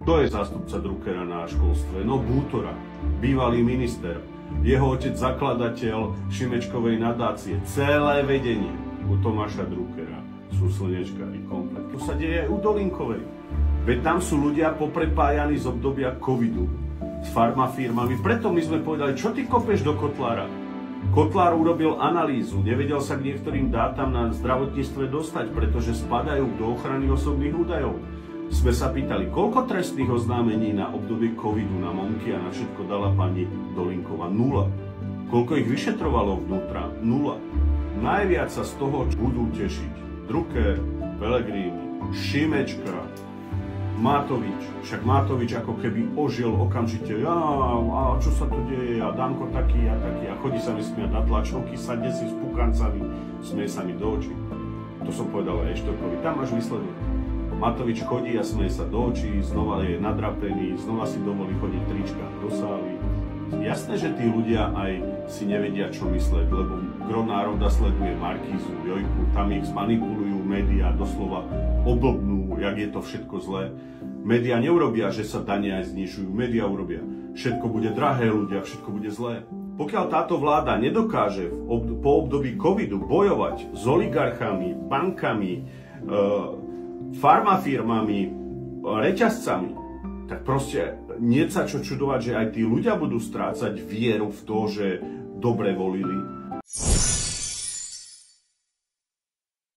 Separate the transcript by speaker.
Speaker 1: To je zástupca Druckera na školstve? No Bútora, bývalý minister. Jeho otec zakladateľ Šimečkovej nadácie. Celé vedenie u Tomáša Druckera sú slnečkári komplet. To sa deje aj u Dolinkovej. Veď tam sú ľudia poprepájaní z obdobia covidu s farmafirmami. Preto my sme povedali, čo ty kopeš do Kotlára? Kotlár urobil analýzu, nevedel sa k niektorým dátam na zdravotníctve dostať, pretože spadajú do ochrany osobných údajov. Sme sa pýtali, koľko trestných oznámení na obdobie covidu, na Monky a na všetko dala pani Dolinková? 0. Koľko ich vyšetrovalo vnútra? 0. Najviac sa z toho budú tešiť Drucker, Pellegrini, Šimečka, Matovič. Však Matovič ako keby ožil okamžite. A čo sa tu deje? A Danko taký a taký. A chodí sa mi smiať na tlačovky, sadne si s pukancami, smie sa mi do očí. To som povedal aj Eštorkovi. Tam máš výsledok. Matovič chodí a smeje sa do očí, znova je nadrapený, znova si dovolí chodiť trička do sály. Jasné, že tí ľudia aj si nevedia, čo mysleť, lebo gro národa sleduje Markízu, Jojku, tam ich zmanipulujú médiá, doslova oblbnú, jak je to všetko zlé. Médiá neurobia, že sa dane aj znižujú, médiá urobia. Všetko bude drahé, ľudia, všetko bude zlé. Pokiaľ táto vláda nedokáže po období covidu bojovať s oligarchami, bankami, farmafirmami, reťazcami, tak proste nie sa čo čudovať, že aj tí ľudia budú strácať vieru v to, že dobre volili.